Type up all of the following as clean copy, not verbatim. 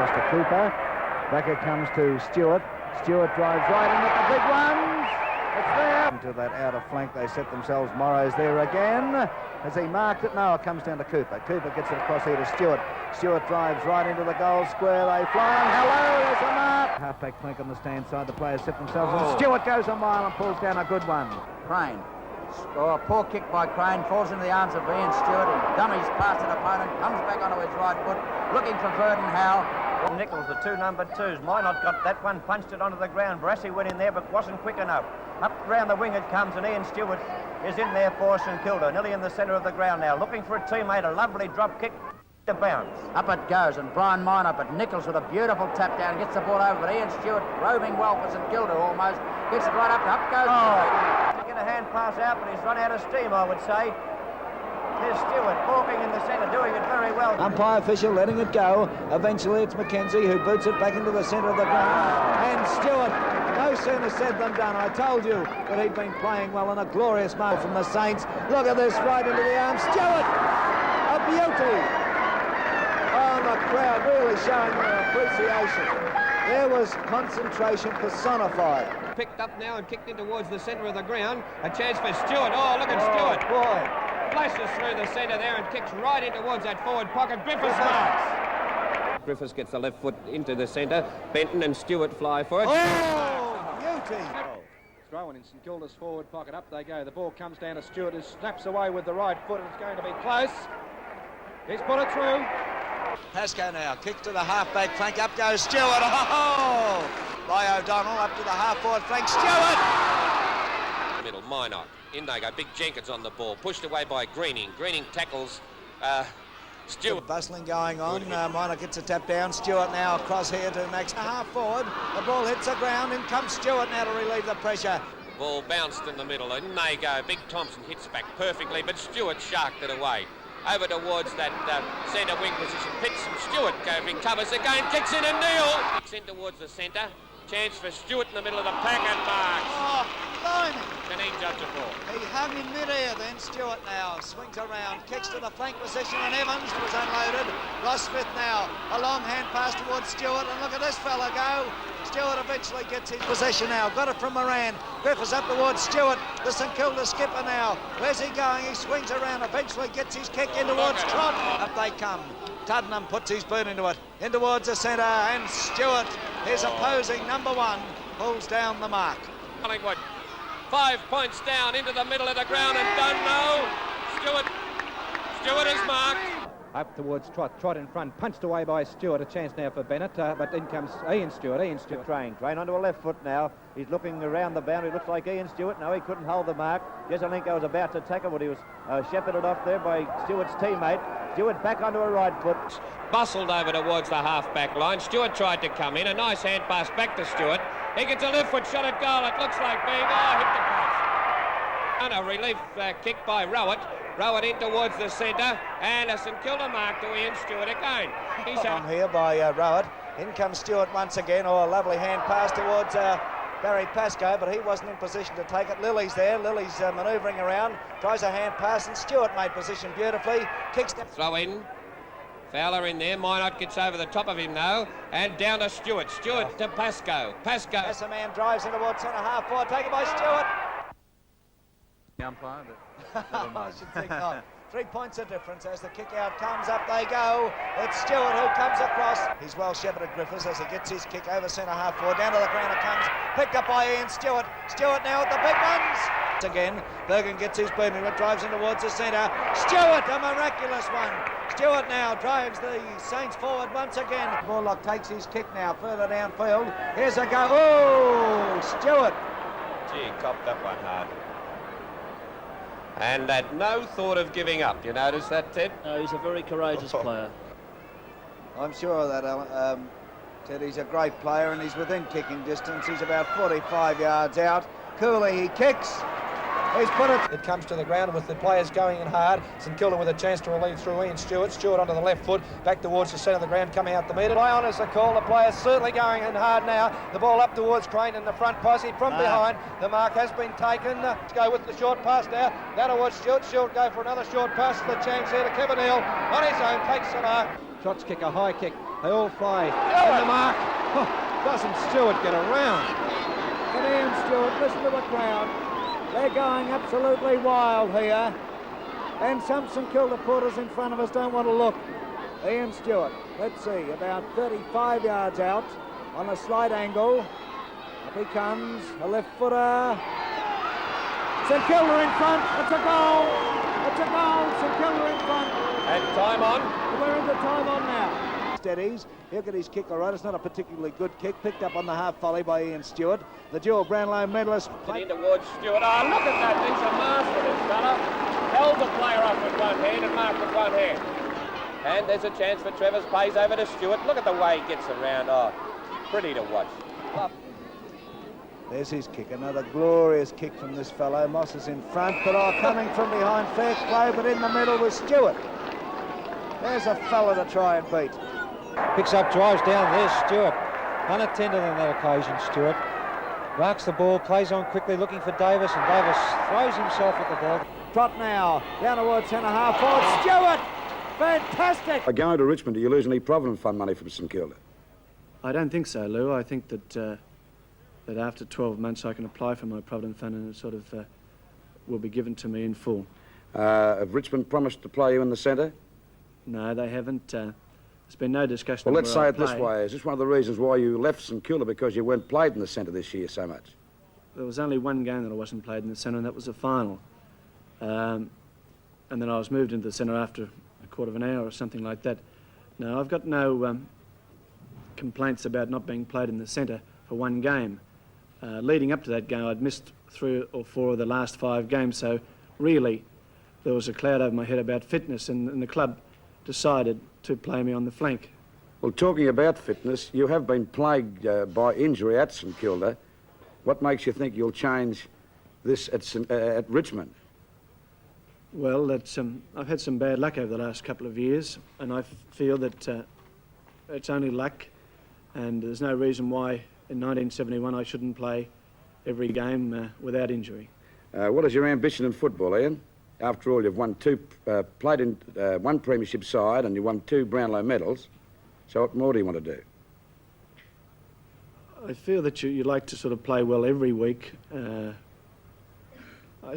pass to Cooper. Back it comes to Stewart. Stewart drives right in with the big ones. It's there. Into that outer flank, they set themselves. Morrow's there again. Has he marked it? No, it comes down to Cooper. Cooper gets it across here to Stewart. Stewart drives right into the goal square. They fly and hello, there's a mark. Halfback flank on the stand side. The players set themselves and Stewart goes a mile and pulls down a good one. Crane. Oh, a poor kick by Crane, falls into the arms of Ian Stewart. He dummies past an opponent, comes back onto his right foot, looking for Verdon Howe. Nichols, the two number twos. Minot got that one, punched it onto the ground. Brassey went in there, but wasn't quick enough. Up round the wing it comes, and Ian Stewart is in there for St Kilda, nearly in the centre of the ground now, looking for a teammate. A lovely drop kick to bounce. Up it goes, and Brian Minot, but Nichols with a beautiful tap down, gets the ball over, but Ian Stewart roving well for St Kilda almost, gets it right up goes. Taking a hand pass out, but he's run out of steam, I would say. There's Stewart walking in the centre, doing it very well. Umpire official letting it go. Eventually it's Mackenzie who boots it back into the centre of the ground. And Stewart, no sooner said than done. I told you that he'd been playing well, and a glorious mark from the Saints. Look at this, right into the arm. Stewart, a beauty. Oh, the crowd really showing their appreciation. There was concentration personified. Picked up now and kicked in towards the centre of the ground. A chance for Stewart. Oh, look at Stewart. Boy. Flashes through the centre there and kicks right in towards that forward pocket. Griffiths marks. Griffiths gets the left foot into the centre. Benton and Stewart fly for it. Oh, beauty. Thrown in St Kilda's forward pocket. Up they go. The ball comes down to Stewart, who snaps away with the right foot, and it's going to be close. He's put it through. Pascoe now, kick to the half-back flank, up goes Stewart, oh! By O'Donnell, up to the half-forward flank, Stewart! Middle, Minot, in they go, Big Jenkins on the ball, pushed away by Greening, Greening tackles Stewart. Bustling going on, Minot gets a tap down, Stewart now across here to next half-forward, the ball hits the ground, in comes Stewart now to relieve the pressure. Ball bounced in the middle, and in they go, Big Thompson hits back perfectly, but Stewart sharked it away. Over towards that centre wing position. Pitts and Stewart recovers again, kicks in and Neil. Kicks in towards the centre. Chance for Stewart in the middle of the pack and marks. Oh, blimey. Can he judge a ball? He hung in mid-air then, Stewart now, swings around, kicks to the flank position, and Evans was unloaded. Ross Smith now, a long hand pass towards Stewart, and look at this fella go. Stewart eventually gets his possession now, got it from Moran. Griffiths up towards Stewart, the St Kilda skipper now. Where's he going? He swings around, eventually gets his kick in towards Trott. Up they come. Tuddenham puts his boot into it, in towards the centre, and Stewart, his opposing number one, pulls down the mark. Collingwood, 5 points down into the middle of the ground and done no. Stewart is marked. Up towards Trott in front, punched away by Stewart. A chance now for Bennett, but in comes Ian Stewart. Train onto a left foot now. He's looking around the boundary. Looks like Ian Stewart. No, he couldn't hold the mark. Jesselenko was about to tackle, but he was shepherded off there by Stewart's teammate. Stewart back onto a right foot. Bustled over towards the half-back line. Stewart tried to come in. A nice hand pass back to Stewart. He gets a left foot shot at goal. It looks like being hit the post. And a relief kick by Rowett. Rowett in towards the centre, and a St Kilda mark to Ian Stewart again. He's on here by Rowett. In comes Stewart once again. Oh, a lovely hand pass towards Barry Pascoe, but he wasn't in position to take it. Lily's there. Lily's manoeuvring around, tries a hand pass, and Stewart made position beautifully. Kicks the throw in. Fowler in there. Minot gets over the top of him now, and down to Stewart. Stewart to Pascoe. Pascoe. As a man drives in towards centre half forward, taken by Stewart. The umpire, but I should think not. 3 points of difference as the kick out comes. Up they go. It's Stewart who comes across. He's well shepherded Griffiths as he gets his kick over centre half forward. Down to the ground it comes. Picked up by Ian Stewart. Stewart now with the big ones. Again, Bergen gets his booming, drives in towards the centre. Stewart, a miraculous one. Stewart now drives the Saints forward once again. Borlock takes his kick now further downfield. Here's a go. Oh, Stewart. Gee, copped that one hard. And had no thought of giving up. You notice that, Ted? No, he's a very courageous player. I'm sure of that, Ted. He's a great player and he's within kicking distance. He's about 45 yards out. Coolly, he kicks. He's put it. It comes to the ground with the players going in hard. St Kilda with a chance to relieve through Ian Stewart. Stewart onto the left foot, back towards the centre of the ground, coming out the metre. Play on as a call. The players certainly going in hard now. The ball up towards Crane in the front posse from behind. The mark has been taken. Let's go with the short pass now. Down towards Stewart. Stewart go for another short pass. The chance here to Kevin Hill on his own takes the mark. Shots kick, a high kick. They all fly in the mark. Doesn't Stewart get around? And Ian Stewart, listen to the crowd. They're going absolutely wild here. And some St Kilda porters in front of us don't want to look. Ian Stewart, let's see, about 35 yards out on a slight angle. Up he comes, a left footer. St Kilda in front, it's a goal. It's a goal, St Kilda in front. And time on. We're into time on now. Steadies, he'll get his kick all right. It's not a particularly good kick, picked up on the half volley by Ian Stewart. The dual Brownlow medalist. In towards Stewart. Oh, look at that. He's a master, this fella. Held the player up with one hand and marked with one hand. And there's a chance for Trevor's plays over to Stewart. Look at the way he gets around. Oh, pretty to watch. There's his kick, another glorious kick from this fellow. Moss is in front, but coming from behind, fair play, but in the middle was Stewart. There's a fella to try and beat. Picks up, drives down. There's Stewart. Unattended on that occasion, Stewart. Marks the ball, plays on quickly, looking for Davis, and Davis throws himself at the ball. Trot now, down towards centre half forward. Stewart! Fantastic! By going to Richmond, do you lose any Provident Fund money from St Kilda? I don't think so, Lou. I think that that after 12 months I can apply for my Provident Fund and it sort of will be given to me in full. Have Richmond promised to play you in the centre? No, they haven't. There's been no discussion. Well, let's where say I it this play. way. Is this one of the reasons why you left St Kilda, because you weren't played in the centre this year so much? There was only one game that I wasn't played in the centre, and that was a final. And then I was moved into the centre after a quarter of an hour or something like that. No, I've got no complaints about not being played in the centre for one game. Leading up to that game, I'd missed 3 or 4 of the last 5 games, so really there was a cloud over my head about fitness, and the club decided to play me on the flank. Well, talking about fitness, you have been plagued by injury at St Kilda. What makes you think you'll change this at Richmond? Well, that's, I've had some bad luck over the last couple of years, and I feel that it's only luck, and there's no reason why in 1971 I shouldn't play every game without injury. What is your ambition in football, Ian? After all, you've won played in one premiership side and you won 2 Brownlow medals. So what more do you want to do? I feel that you like to sort of play well every week. I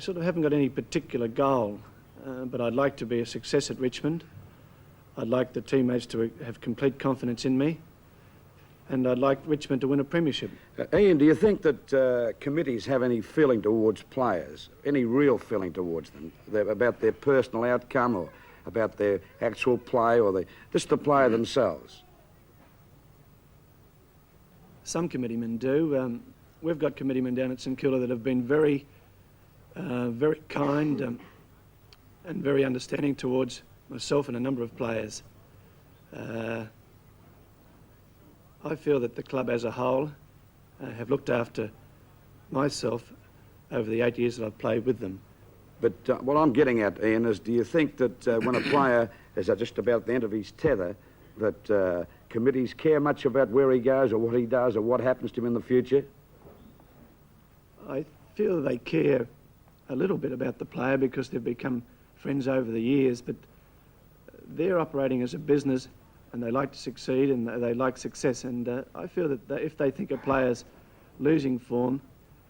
sort of haven't got any particular goal, but I'd like to be a success at Richmond. I'd like the teammates to have complete confidence in me, and I'd like Richmond to win a premiership. Ian, do you think that committees have any feeling towards players, any real feeling towards them, about their personal outcome or about their actual play or just the player themselves? Some committeemen do. We've got committeemen down at St Kilda that have been very kind and very understanding towards myself and a number of players. I feel that the club as a whole have looked after myself over the 8 years that I've played with them. But what I'm getting at, Ian, is do you think that when a player is just about the end of his tether, that committees care much about where he goes or what he does or what happens to him in the future? I feel they care a little bit about the player because they've become friends over the years, but they're operating as a business and they like to succeed and they like success, and I feel that if they think a player's losing form,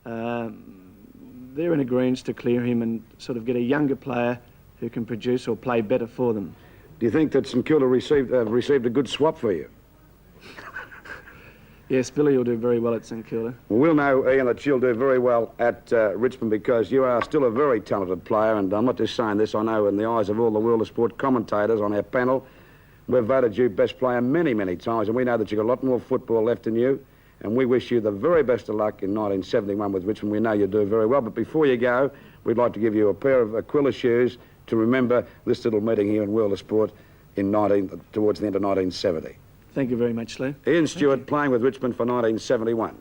they're in agreement to clear him and sort of get a younger player who can produce or play better for them. Do you think that St Kilda received a good swap for you? Yes, Billy will do very well at St Kilda. Well, we'll know, Ian, that you'll do very well at Richmond because you are still a very talented player, and I'm not just saying this, I know in the eyes of all the World of Sport commentators on our panel, we've voted you best player many, many times, and we know that you've got a lot more football left in you, and we wish you the very best of luck in 1971 with Richmond. We know you do very well, but before you go, we'd like to give you a pair of Aquila shoes to remember this little meeting here in World of Sport towards the end of 1970. Thank you very much, Lou. Ian Stewart playing with Richmond for 1971.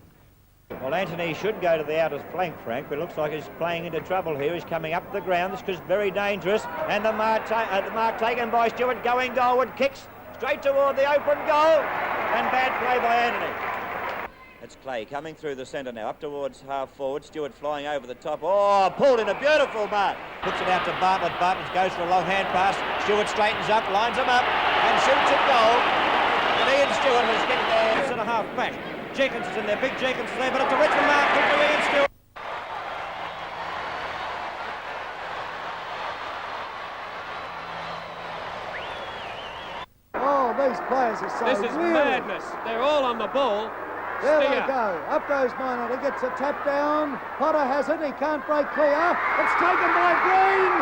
Well, Anthony should go to the outer flank, Frank, but it looks like he's playing into trouble here. He's coming up the ground. This is very dangerous. And the mark taken by Stewart, going goalward, kicks straight toward the open goal. And bad play by Anthony. It's Clay coming through the centre now, up towards half forward. Stewart flying over the top. Oh, pulled in a beautiful mark. Puts it out to Bartlett. Bartlett goes for a long hand pass. Stewart straightens up, lines him up, and shoots at goal. And Ian Stewart is getting there. Centre half back. Jenkins is in there. Big Jenkins is there, but it's a Richmond mark. Quickly, Ian Stewart. Oh, these players are so This is weary. madness. They're all on the ball. There they Steer. go. Up goes Minot. He gets a tap down. Potter has it. He can't break clear. It's taken by Green.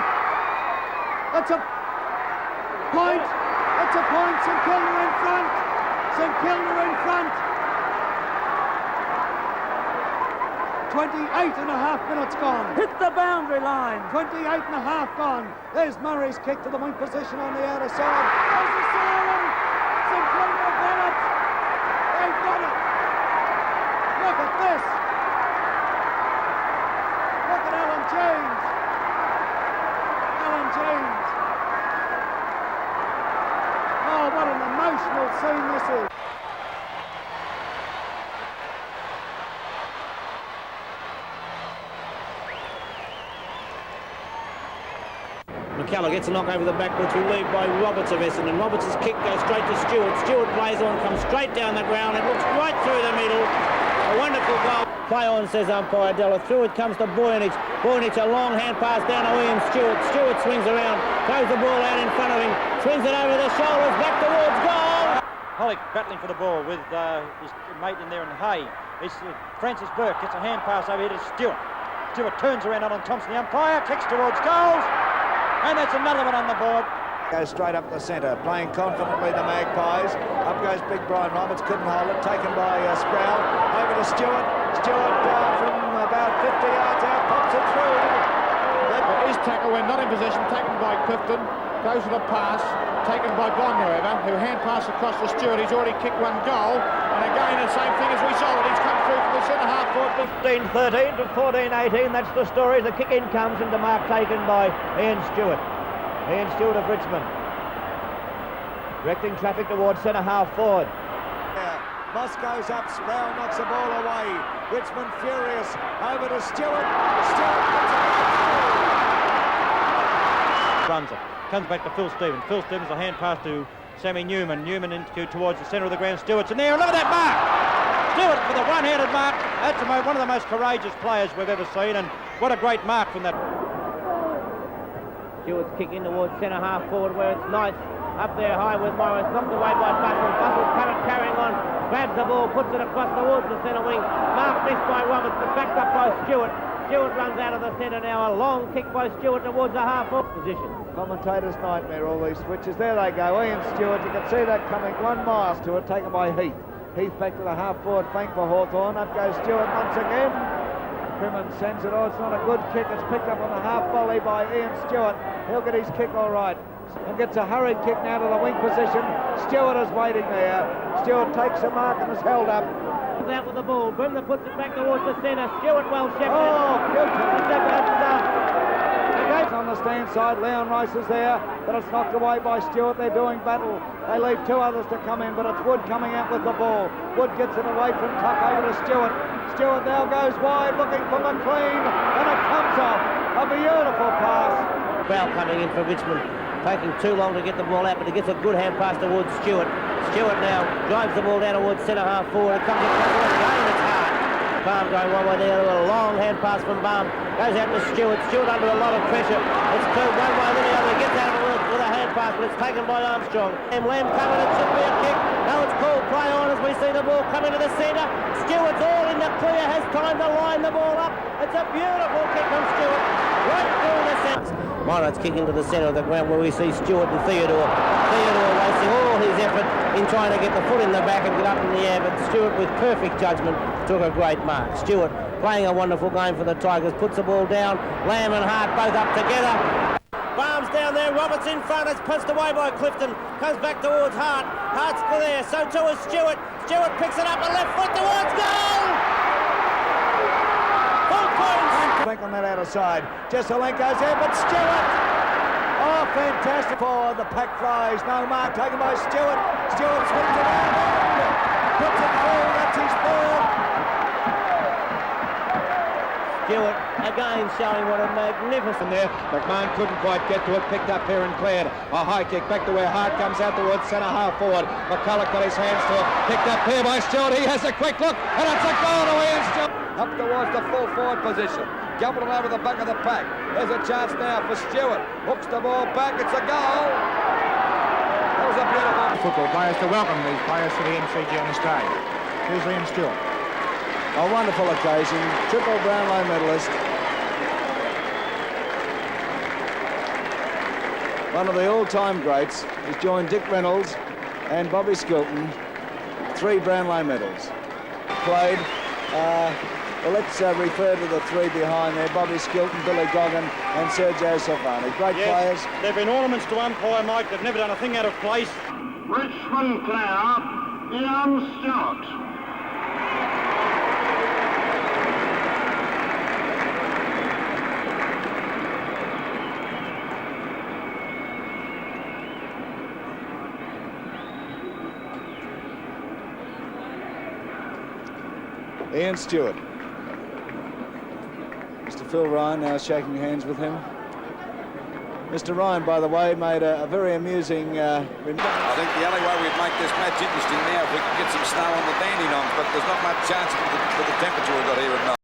It's a point. It's a point. St Kilda in front. St Kilda in front. 28 and a half minutes gone. Hit the boundary line. 28 and a half gone. There's Murray's kick to the wing position on the outer side. There's the siren. St Kilda have got it. They've got it. Look at this. Look at Alan James. Alan James. Oh, what an emotional scene this is. McCullough gets a knock over the backwards, relieved by Roberts of Essendon. Roberts' kick goes straight to Stewart. Stewart plays on, comes straight down the ground. It looks right through the middle. A wonderful goal. Play on, says umpire Della. Through it comes to Boyanich. Boyanich, a long hand pass down to Ian Stewart. Stewart swings around, throws the ball out in front of him, swings it over the shoulders, back towards goal. Hollick battling for the ball with his mate in there, and Hay. It's Francis Burke gets a hand pass over here to Stewart. Stewart turns around on Thompson, the umpire, kicks towards goals. And that's another one on the board. Goes straight up the centre, playing confidently the Magpies. Up goes big Brian Roberts, couldn't hold it, taken by Sproul. Over to Stewart. Stewart from about 50 yards out, pops it through. His tackle, when not in possession, taken by Clifton, goes with a pass, taken by Bond, however, who hand passed across to Stewart. He's already kicked one goal, and again the same thing as we saw, that he's come through from the centre half forward. 15-13 to 14-18, that's the story. The kick in comes into mark taken by Ian Stewart. Ian Stewart of Richmond. Directing traffic towards centre half forward. Moss goes up, Sproul knocks the ball away. Richmond furious, over to Stewart. Stewart puts it Runs it, comes back to Phil Stevens. Phil Stevens, a hand pass to Sammy Newman. Newman into towards the centre of the ground. Stewart's in there, and look at that mark! Stewart with a one-handed mark. That's one of the most courageous players we've ever seen, and what a great mark from that. Stewart's kick in towards centre half forward, where it's nice. Up there high with Morris, knocked away by Bustle. Bustle carrying on, grabs the ball, puts it across towards the centre wing. Mark missed by Roberts, but backed up by Stewart. Stewart runs out of the centre now. A long kick by Stewart towards the half-forward position. Commentator's nightmare, all these switches. There they go. Ian Stewart, you can see that coming 1 mile to it, taken by Heath. Heath back to the half-forward flank for Hawthorn. Up goes Stewart once again. Crimmins sends it. Oh, it's not a good kick. It's picked up on the half volley by Ian Stewart. He'll get his kick all right. And gets a hurried kick now to the wing position. Stewart is waiting there. Stewart takes a mark and is held up. Out with the ball. Brimler puts it back towards the centre. Stewart well shepherded. Oh, on the stand side, Leon Rice is there, but it's knocked away by Stewart. They're doing battle. They leave 2 others to come in, but it's Wood coming out with the ball. Wood gets it away from Tuck over to Stewart. Stewart now goes wide, looking for McLean, and it comes off. A beautiful pass. Foul coming in for Richmond, taking too long to get the ball out, but he gets a good hand pass towards Stewart. Stewart now drives the ball down towards centre half forward. It comes across the line, it's hard. Baum going one way there, a long hand pass from Baum. Goes out to Stewart. Stewart under a lot of pressure. It's turned one way, then the other. Gets out of it with a hand pass, but it's taken by Armstrong. And Lamb covered, it should be a kick. Now it's called play on as we see the ball coming to the centre. Stewart's all in the clear, has time to line the ball up. It's a beautiful kick from Stewart. Right through the centre. Minot's kicking to the centre of the ground where we see Stewart and Theodore. Theodore wasting all his effort in trying to get the foot in the back and get up in the air, but Stewart with perfect judgment took a great mark. Stewart playing a wonderful game for the Tigers, puts the ball down. Lamb and Hart both up together. Barnes down there, Roberts in front, it's punched away by Clifton, comes back towards Hart. Hart's there, so too is Stewart. Stewart picks it up, a left foot towards goal! Full points! Back on that outer side. Jesselenko's there, but Stewart! Oh, fantastic for the pack flies. No mark taken by Stewart. Stewart swings it out and puts it through. That's his third. Stewart again showing what a magnificent there. McMahon couldn't quite get to it, picked up here and cleared. A high kick back to where Hart comes out towards centre half forward. McCulloch got his hands to it, picked up here by Stewart. He has a quick look, and it's a goal to Ian Stewart. Up towards the full forward position. Jumping over the back of the pack. There's a chance now for Stewart. Hooks the ball back, it's a goal. That was a beautiful... Football players to welcome these players to the MCG on the stage. Here's Ian Stewart. A wonderful occasion, triple Brownlow medalist. One of the all-time greats. He's joined Dick Reynolds and Bobby Skilton. 3 Brownlow medals. Played, well, let's refer to the 3 behind there. Bobby Skilton, Billy Goggin and Sergio Silvani. Great players. They've been ornaments to umpire, Mike. They've never done a thing out of place. Richmond player, Ian Stewart. Ian Stewart. Mr. Phil Ryan now shaking hands with him. Mr. Ryan, by the way, made a very amusing... I think the only way we'd make this match interesting now if we could get some snow on the Dandenongs, but there's not much chance for the temperature we've got here at night.